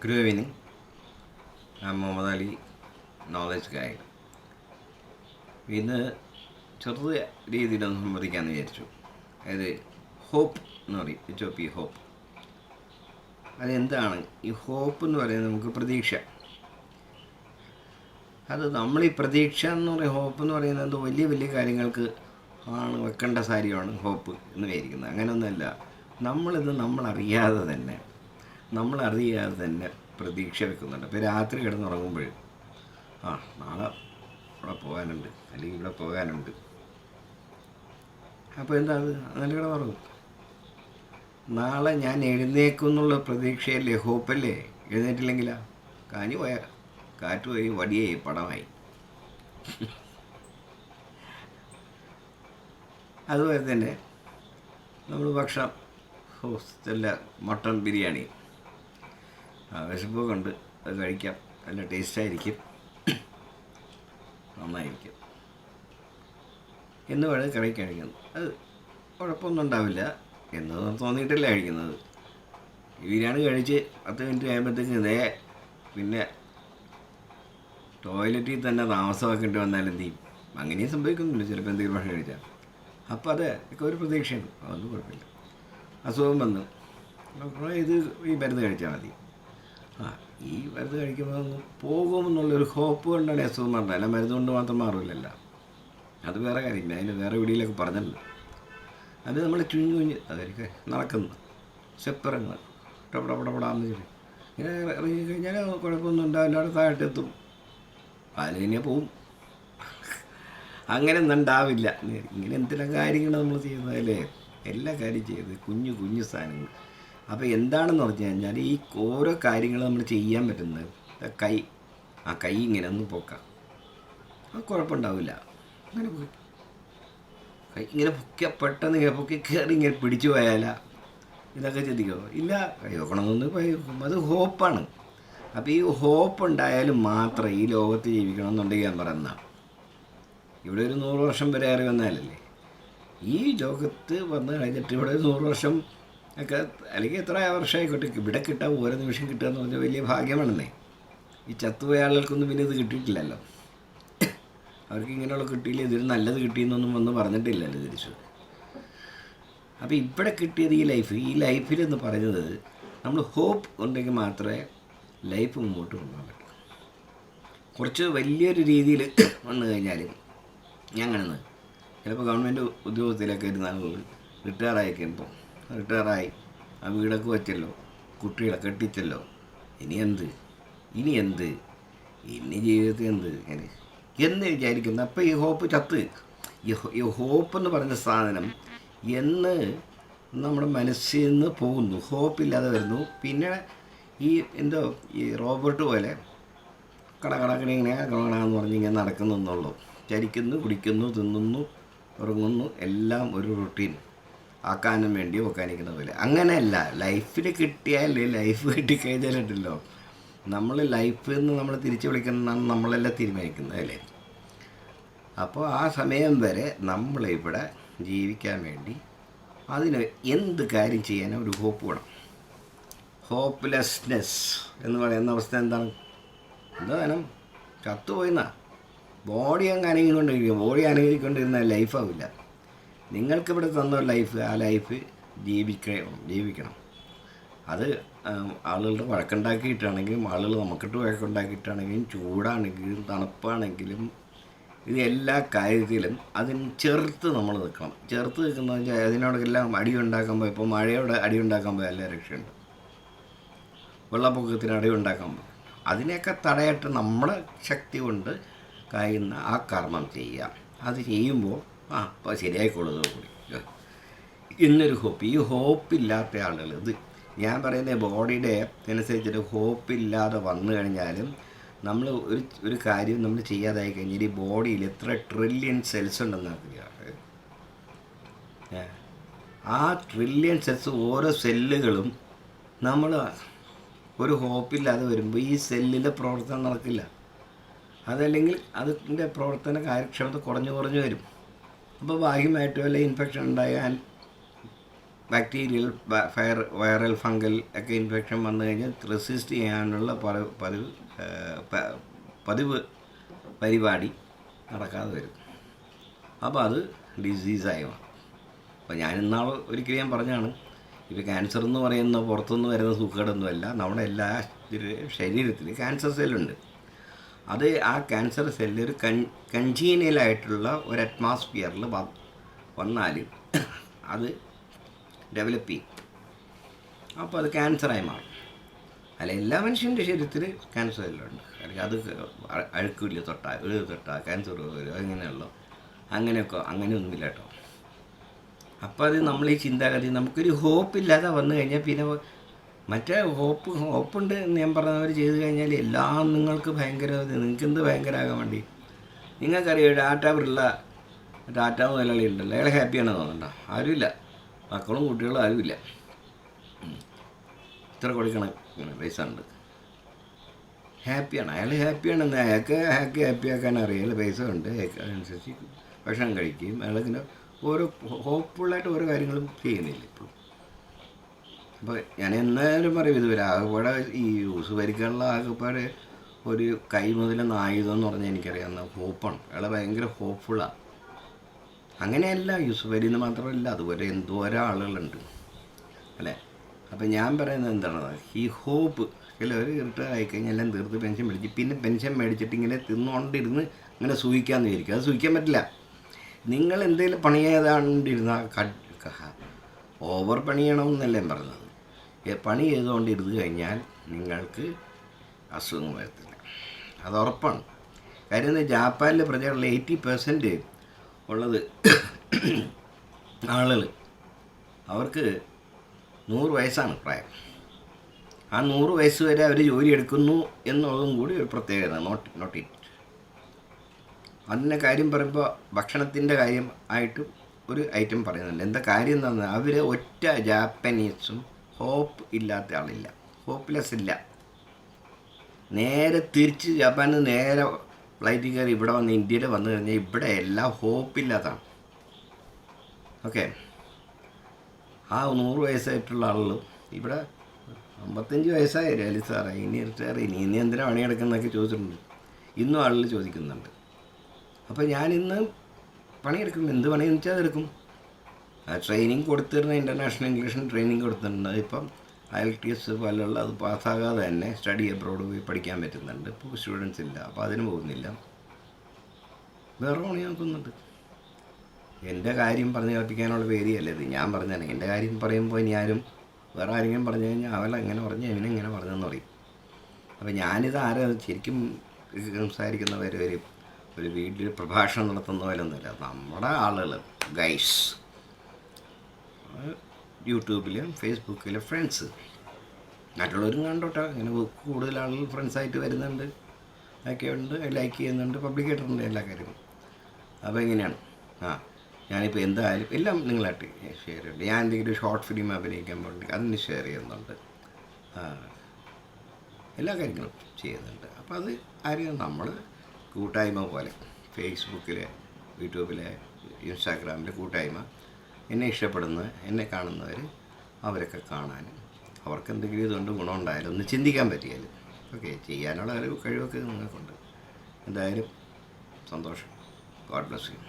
Good evening. I'm Muhammad Ali, knowledge guide. ഇന്ന് ചെറു രീതിയിലൊന്ന് സംവദിക്കാമെന്ന് വിചാരിച്ചു. അതായത് ഹോപ്പ് എന്ന് പറയും, HOP ഹോപ്പ്. അതെന്താണ് ഈ ഹോപ്പ് എന്ന് പറയുന്നത്? നമുക്ക് പ്രതീക്ഷ. അത് നമ്മൾ ഈ പ്രതീക്ഷ എന്ന് പറയുന്ന ഹോപ്പ് എന്ന് പറയുന്നത് വലിയ വലിയ കാര്യങ്ങൾക്ക് ആണ് വെക്കേണ്ട കാര്യമാണ് ഹോപ്പ് എന്ന് വിചാരിക്കുന്നത്. അങ്ങനെയൊന്നുമല്ല. നമ്മളറിയാതെ തന്നെ പ്രതീക്ഷ വെക്കുന്നുണ്ട്. ഇപ്പോൾ രാത്രി കിടന്നുറങ്ങുമ്പോൾ നാളെ ഇവിടെ പോകാനുണ്ട്, അല്ലെങ്കിൽ ഇവിടെ പോകാനുണ്ട്. അപ്പോൾ എന്താ അത് നല്ല കിടന്നുറങ്ങും. നാളെ ഞാൻ എഴുന്നേക്കും എന്നുള്ള പ്രതീക്ഷയല്ലേ, ഹോപ്പല്ലേ? എഴുന്നേറ്റില്ലെങ്കിലാ കാഞ്ഞു പോയ കാറ്റ് പോയി വടിയായി പടമായി. അതുപോലെ തന്നെ നമ്മൾ ഭക്ഷണം നല്ല മട്ടൺ ബിരിയാണി വിശപ്പൊക്കെ ഉണ്ട്, അത് കഴിക്കാം, നല്ല ടേസ്റ്റായിരിക്കും, നന്നായിരിക്കും എന്ന് വേണമെങ്കിൽ കഴിക്കുന്നത്. അത് കുഴപ്പമൊന്നും ഉണ്ടാവില്ല എന്ന് തോന്നിയിട്ടല്ല കഴിക്കുന്നത്. ഈ ബിരിയാണി കഴിച്ച് 10 മിനിറ്റ് കഴിയുമ്പോഴത്തേക്ക് പിന്നെ ടോയ്ലറ്റിൽ തന്നെ താമസമാക്കേണ്ടി വന്നാൽ എന്ത് ചെയ്യും? അങ്ങനെയും സംഭവിക്കുന്നില്ല ചിലപ്പോൾ എന്തെങ്കിലും ഭക്ഷണം കഴിച്ചാൽ. അപ്പോൾ അതൊക്കെ ഒരു പ്രതീക്ഷയാണ്, അതൊന്നും കുഴപ്പമില്ല. അസുഖം വന്നു, ഡോക്ടറെ ഈ മരുന്ന് കഴിച്ചാൽ മതി. ഈ മരുന്ന് കഴിക്കുമ്പോൾ അങ്ങ് പോകുമെന്നുള്ളൊരു ഹോപ്പ് കൊണ്ടാണ് അസുഖം പറഞ്ഞത്. അല്ല, മരുന്ന് കൊണ്ട് മാത്രം മാറില്ലല്ല, അത് വേറെ കാര്യമില്ല. അതിന് വേറെ വീഡിയോയിലൊക്കെ പറഞ്ഞല്ലോ. അത് നമ്മൾ കുഞ്ഞ് അതൊക്കെ നടക്കുന്നു, സ്റ്റെപ്പിറങ്ങുക, ടപടപടപടാന്ന് ചൊല്ലി ഇങ്ങനെ ഇറങ്ങി കഴിഞ്ഞാൽ കുഴപ്പമൊന്നും ഉണ്ടാവില്ല, അവിടെ താഴത്തെത്തും, അതിന് തന്നെ പോവും. അങ്ങനെ ഒന്നും ഉണ്ടാവില്ല. ഇങ്ങനെ എന്തെല്ലാം കാര്യങ്ങൾ നമ്മൾ ചെയ്യുന്നതല്ലേ, എല്ലാ കാര്യം ചെയ്ത് കുഞ്ഞു കുഞ്ഞു സാധനങ്ങൾ. അപ്പോൾ എന്താണെന്ന് പറഞ്ഞു കഴിഞ്ഞാൽ ഈ ഓരോ കാര്യങ്ങൾ നമ്മൾ ചെയ്യാൻ പറ്റുന്നത് കൈ ഇങ്ങനെ ഒന്ന് പൊക്കാം, അത് കുഴപ്പമുണ്ടാവില്ല. അങ്ങനെ പോയി കൈ ഇങ്ങനെ പെട്ടെന്ന് ഇങ്ങനെ പൊക്കി കയറി ഇങ്ങനെ പിടിച്ചു പോയാലാ ഇതൊക്കെ ചിന്തിക്കുമോ? ഇല്ല, കൈ വെക്കണമെന്നൊന്ന് അത് ഹോപ്പാണ്. അപ്പോൾ ഈ ഹോപ്പ് ഉണ്ടായാലും മാത്രമേ ഈ ലോകത്ത് ജീവിക്കണം എന്നുണ്ടെങ്കിൽ ഞാൻ പറയുന്നതാണ്. ഇവിടെ ഒരു 100 വർഷം വരെ ഏറി വന്നാലല്ലേ ഈ ലോകത്ത് വന്ന് കഴിഞ്ഞിട്ട് ഇവിടെ 100 വർഷം ഒക്കെ അല്ലെങ്കിൽ എത്ര വർഷമായിക്കോട്ടെ ഇവിടെ കിട്ടാൻ ഓരോ നിമിഷം കിട്ടുക എന്ന് പറഞ്ഞാൽ വലിയ ഭാഗ്യമാണെന്നേ. ഈ ചത്തുപോയ ആളുകൾക്കൊന്നും പിന്നെ ഇത് കിട്ടിയിട്ടില്ലല്ലോ. അവർക്ക് ഇങ്ങനെയുള്ള കിട്ടിയില്ല, ഇതിൽ നല്ലത് കിട്ടിയെന്നൊന്നും വന്ന് പറഞ്ഞിട്ടില്ലല്ലോ തിരിച്ചു. അപ്പോൾ ഇവിടെ കിട്ടിയത് ഈ ലൈഫിലെന്ന് പറയുന്നത് നമ്മൾ ഹോപ്പ് ഉണ്ടെങ്കിൽ മാത്രമേ ലൈഫ് മുമ്പോട്ട് കൊണ്ടുപോകാൻ പറ്റൂ. കുറച്ച് വലിയൊരു രീതിയിൽ വന്നു കഴിഞ്ഞാൽ ഞങ്ങളെന്ന് ചിലപ്പോൾ ഗവൺമെൻറ് ഉദ്യോഗത്തിലൊക്കെ ഇരുന്ന ആളുകൾ റിട്ടയറായി ആ വീടൊക്കെ വെച്ചല്ലോ, കുട്ടികളെ കെട്ടിച്ചല്ലോ, ഇനി ജീവിതത്തിൽ എന്ത് എന്ന് വിചാരിക്കുന്നു. അപ്പോൾ ഈ ഹോപ്പ് ചത്ത്. ഈ ഹോപ്പ് എന്ന് പറഞ്ഞ സാധനം എന്ന് നമ്മുടെ മനസ്സിൽ നിന്ന് പോകുന്നു, ഹോപ്പില്ലാതെ വരുന്നു. പിന്നെ ഈ റോബോട്ട് പോലെ കടകടക്കണിങ്ങനെ കടകടാന്ന് പറഞ്ഞ് ഇങ്ങനെ നടക്കുന്നുള്ളൂ. ചരിക്കുന്നു, കുടിക്കുന്നു, തിന്നുന്നു, ഉറങ്ങുന്നു, എല്ലാം ഒരു റുട്ടീൻ ആക്കാനും വേണ്ടി ഒക്കാനിക്കുന്ന പോലെ. അങ്ങനെയല്ല, ലൈഫിൽ കിട്ടിയാൽ ലൈഫ് കിട്ടിക്കഴിഞ്ഞാലുണ്ടല്ലോ നമ്മൾ ലൈഫിൽ നിന്ന് നമ്മൾ തിരിച്ചു വിളിക്കുന്നതാണ് നമ്മളെല്ലാം തീരുമാനിക്കുന്നത് അല്ലേ. അപ്പോൾ ആ സമയം വരെ നമ്മളിവിടെ ജീവിക്കാൻ വേണ്ടി അതിന് എന്ത് കാര്യം ചെയ്യാനും ഒരു ഹോപ്പ് വേണം. ഹോപ്പ്ലെസ്നെസ് എന്ന് പറയുന്ന അവസ്ഥ എന്താ വേണം? ചത്തുപോയിന്നാ ബോഡി അങ്ങ് അനങ്ങിക്കൊണ്ടിരിക്കും. ബോഡി അനങ്ങിക്കൊണ്ടിരുന്നാൽ ലൈഫാവില്ല. നിങ്ങൾക്കിവിടെ തന്ന ലൈഫ്, ആ ലൈഫ് ജീവിക്കണം. അത് ആളുകളുടെ വഴക്കുണ്ടാക്കിയിട്ടാണെങ്കിലും ആളുകൾ നമുക്കിട്ട് വഴക്കുണ്ടാക്കിയിട്ടാണെങ്കിലും ചൂടാണെങ്കിലും തണുപ്പാണെങ്കിലും ഇത് എല്ലാ കാര്യത്തിലും അതിന് ചെറുത്ത് നമ്മൾ നിൽക്കണം. ചെറുത്ത് നിൽക്കുന്നത് വെച്ചാൽ അതിനോടെല്ലാം അടി ഉണ്ടാക്കാൻ പോയി. ഇപ്പോൾ മഴയോടെ അടി ഉണ്ടാക്കാൻ പോയാൽ എല്ലാ രക്ഷയുണ്ട്. വെള്ളപ്പൊക്കത്തിന് അടി ഉണ്ടാക്കാൻ പോയി. അതിനെയൊക്കെ തടയായിട്ട് നമ്മുടെ ശക്തി കൊണ്ട് കഴിയുന്ന ആ കർമ്മം ചെയ്യാം. അത് ചെയ്യുമ്പോൾ അപ്പോൾ ശരിയായിക്കോളുന്നത് കൂടി ഇന്നൊരു ഹോപ്പ്. ഈ ഹോപ്പില്ലാത്ത ആളുകൾ, ഇത് ഞാൻ പറയുന്നത് ബോഡിയുടെ അനുസരിച്ചിട്ട് ഹോപ്പില്ലാതെ വന്നു കഴിഞ്ഞാലും നമ്മൾ ഒരു കാര്യം നമ്മൾ ചെയ്യാതായി കഴിഞ്ഞാൽ ഈ ബോഡിയിൽ എത്ര ട്രില്യൺ സെൽസ് ഉണ്ടെന്ന് അറിയാം. ആ ട്രില്യൺ സെൽസ് ഓരോ സെല്ലുകളും നമ്മൾ ഒരു ഹോപ്പില്ലാതെ വരുമ്പോൾ ഈ സെല്ലിൻ്റെ പ്രവർത്തനം നടക്കില്ല. അതല്ലെങ്കിൽ അതിൻ്റെ പ്രവർത്തന കാര്യക്ഷമത കുറഞ്ഞു വരും. അപ്പോൾ ഭാഗ്യമായിട്ട് വല്ല ഇൻഫെക്ഷൻ ഉണ്ടായാൽ ബാക്ടീരിയൽ വൈറൽ ഫംഗൽ ഒക്കെ ഇൻഫെക്ഷൻ വന്നു കഴിഞ്ഞാൽ റെസിസ്റ്റ് ചെയ്യാനുള്ള പതിവ് പരിപാടി നടക്കാതെ വരും. അപ്പോൾ അത് ഡിസീസായി മാറും. അപ്പോൾ ഞാൻ ഒരിക്കലും ഞാൻ പറഞ്ഞാണ്, ഇപ്പോൾ ക്യാൻസർ എന്ന് പറയുന്ന പുറത്തുനിന്ന് വരുന്ന സുഖക്കേടൊന്നുമല്ല, നമ്മുടെ എല്ലാ ശരീരത്തിൽ ക്യാൻസർ സെല്ലുണ്ട്. അത് ആ ക്യാൻസർ സെല്ല് ഒരു കൺജീനിയലായിട്ടുള്ള ഒരു അറ്റ്മോസ്ഫിയറിൽ വന്നാൽ അത് ഡെവലപ്പ് ചെയ്യും. അപ്പോൾ അത് ക്യാൻസറായി മാറും. അല്ല, എല്ലാ മനുഷ്യൻ്റെ ശരീരത്തിൽ ക്യാൻസർ സെല്ലുണ്ട്. അല്ലെങ്കിൽ അത് അഴുക്കില്ല തൊട്ടാൽ ക്യാൻസർ വരും, അങ്ങനെയൊന്നുമില്ല കേട്ടോ. അപ്പോൾ അത് നമ്മൾ ഈ ചിന്താഗതി നമുക്കൊരു ഹോപ്പില്ലാതെ വന്നു കഴിഞ്ഞാൽ പിന്നെ മറ്റേ ഹോപ്പുണ്ട് എന്ന് ഞാൻ പറഞ്ഞവർ ചെയ്ത് കഴിഞ്ഞാൽ എല്ലാം നിങ്ങൾക്ക് നിങ്ങൾക്ക് എന്ത് ഭയങ്കരമാകാൻ വേണ്ടി. നിങ്ങൾക്കറിയാം ടാറ്റ മുതലാളി ഉണ്ടല്ലോ, അയാൾ ഹാപ്പിയാണെന്ന് തോന്നണ്ട, ആരുമില്ല, മക്കളും കുട്ടികളും ആരുമില്ല, ഇത്ര കൊടുക്കണം പൈസ ഉണ്ട്, ഹാപ്പിയാണ്, അയാൾ ഹാപ്പിയാണെന്ന് അയാൾക്ക് ഹാപ്പിയാക്കാൻ അറിയാം, പൈസ ഉണ്ട്, അതനുസരിച്ച് ഭക്ഷണം കഴിക്കുകയും അയാളിങ്ങനെ ഓരോ ഹോപ്പ്ഫുള്ളായിട്ട് ഓരോ കാര്യങ്ങളും ചെയ്യുന്നില്ല ഇപ്പോഴും. അപ്പോൾ ഞാൻ എന്നാലും പറയും, ഇതുവരെ ആകെപ്പാടെ ഈ യൂസ് ഭരിക്കാനുള്ള ആകെപ്പാടെ ഒരു കൈ മുതലെന്ന ആയുധം എന്ന് പറഞ്ഞാൽ എനിക്കറിയാവുന്ന ഹോപ്പാണ്. അയാൾ ഭയങ്കര ഹോപ്പ്ഫുള്ളാണ്. അങ്ങനെയല്ല യൂസ് ഭരിന്ന് മാത്രമല്ല, അതുപോലെ എന്തോരോ ആളുകളുണ്ട് അല്ലേ. അപ്പം ഞാൻ പറയുന്നത് എന്താണ്, ഈ ഹോപ്പ് ചിലവർ റിട്ടയർ ആയിക്കഴിഞ്ഞാൽ എല്ലാം തീർത്ത് പെൻഷൻ മേടിച്ച് പിന്നെ പെൻഷൻ മേടിച്ചിട്ട് ഇങ്ങനെ തിന്നുകൊണ്ടിരുന്ന് ഇങ്ങനെ സൂഹിക്കാമെന്ന് വിചാരിക്കും. അത് സൂഹിക്കാൻ പറ്റില്ല. നിങ്ങൾ എന്തെങ്കിലും പണി ചെയ്തുകൊണ്ടിരുന്നാൽ ഓവർ പണി ചെയ്യണമെന്നല്ല ഞാൻ പറഞ്ഞത്. പണി ചെയ്തുകൊണ്ടിരുന്ന് കഴിഞ്ഞാൽ നിങ്ങൾക്ക് അസുഖം വരത്തില്ല, അത് ഉറപ്പാണ്. കാര്യം ജാപ്പാനിലെ പ്രജകളുടെ 80% ഉള്ളത് ആളുകൾ, അവർക്ക് 100 വയസ്സാണ് പ്രായം. ആ 100 വയസ്സ് വരെ അവർ ജോലി എടുക്കുന്നു എന്നുള്ളതും കൂടി ഒരു പ്രത്യേകത. Note it. അതിൻ്റെ കാര്യം പറയുമ്പോൾ ഭക്ഷണത്തിൻ്റെ കാര്യം ആയിട്ട് ഒരു ഐറ്റം പറയുന്നുണ്ട്. എന്താ കാര്യം എന്താണെന്ന്, അവർ ഒറ്റ ജാപ്പനീസും ഹോപ്പ് ഇല്ലാത്ത ആളില്ല, ഹോപ്പ്ലെസ് ഇല്ല. നേരെ തിരിച്ച് ജപ്പാനിൽ നിന്ന് നേരെ ഫ്ലൈറ്റിൽ കയറി ഇവിടെ വന്ന് ഇന്ത്യയിൽ വന്നു കഴിഞ്ഞാൽ ഇവിടെ എല്ലാം ഹോപ്പില്ലാത്തതാണ്. ഓക്കെ, ആ 100 വയസ്സായിട്ടുള്ള ആളുകൾ ഇവിടെ 55 വയസ്സായി അലി സാറേ, ഇനി റിട്ടയർ ഇനി എന്തിനാ പണിയെടുക്കുന്നതൊക്കെ ചോദിച്ചിട്ടുണ്ട്. ഇന്നും ആളുകൾ ചോദിക്കുന്നുണ്ട്. അപ്പോൾ ഞാനിന്ന് പണിയെടുക്കും. എന്ത് പണിയെന്ന് വെച്ചാൽ അതെടുക്കും. ട്രെയിനിങ് കൊടുത്തിരുന്ന ഇൻ്റർനാഷണൽ ഇംഗ്ലീഷിന് ട്രെയിനിങ് കൊടുത്തിട്ടുണ്ട്. ഇപ്പം IELTS പോലുള്ള അത് പാസ്സാകാതെ തന്നെ സ്റ്റഡി അബ്രോഡ് പോയി പഠിക്കാൻ പറ്റുന്നുണ്ട്. ഇപ്പോൾ സ്റ്റുഡൻസ് ഇല്ല, അപ്പോൾ അതിന് പോകുന്നില്ല. വേറെ പണി നോക്കുന്നുണ്ട്. എൻ്റെ കാര്യം പറഞ്ഞ് കേൾപ്പിക്കാനുള്ള പേരിയല്ലേ ഇത്. ഞാൻ പറഞ്ഞാൽ എൻ്റെ കാര്യം പറയുമ്പോൾ ഇനി ആരും വേറെ ആരെങ്കിലും പറഞ്ഞു കഴിഞ്ഞാൽ അവളെങ്ങനെ പറഞ്ഞു ഇവനെങ്ങനെ പറഞ്ഞെന്ന് പറയും. അപ്പോൾ ഞാനിത് ശരിക്കും സംസാരിക്കുന്നവർ ഒരു വീട്ടിൽ പ്രഭാഷണം നടത്തുന്ന പോലെ ഒന്നുമില്ല. നമ്മുടെ ആളുകൾ ഗൈസ്, യൂട്യൂബിലും ഫേസ്ബുക്കിലും ഫ്രണ്ട്സ്, മറ്റുള്ളവരും കണ്ടോട്ടെ. ഇങ്ങനെ കൂടുതൽ ആളുകൾ ഫ്രണ്ട്സായിട്ട് വരുന്നുണ്ട്, ഒക്കെയുണ്ട്, ലൈക്ക് ചെയ്യുന്നുണ്ട്, പബ്ലിക് ആയിട്ടുണ്ട് എല്ലാ കാര്യവും. അപ്പോൾ എങ്ങനെയാണ്, ഞാനിപ്പോൾ എന്തായാലും എല്ലാം നിങ്ങളായിട്ട് ഷെയർ ചെയ്യുന്നുണ്ട്. ഞാൻ എന്തെങ്കിലും ഷോർട്ട് ഫിലിം അഭിനയിക്കാൻ വേണ്ടി അതിന് ഷെയർ ചെയ്യുന്നുണ്ട്, എല്ലാ കാര്യങ്ങളും ചെയ്യുന്നുണ്ട്. അപ്പോൾ അത് ആരും നമ്മൾ കൂട്ടായ്മ പോലെ ഫേസ്ബുക്കിലെ, യൂട്യൂബിലെ, ഇൻസ്റ്റാഗ്രാമിലെ കൂട്ടായ്മ, എന്നെ ഇഷ്ടപ്പെടുന്ന എന്നെ കാണുന്നവർ അവരൊക്കെ കാണാനും അവർക്ക് എന്തെങ്കിലും ഇതുകൊണ്ട് ഗുണമുണ്ടായാലും ഒന്ന് ചിന്തിക്കാൻ പറ്റിയാലും ഓക്കെ ചെയ്യാനുള്ള ഒരു കഴിവൊക്കെ നിങ്ങൾക്കുണ്ട്. എന്തായാലും സന്തോഷം. God bless you.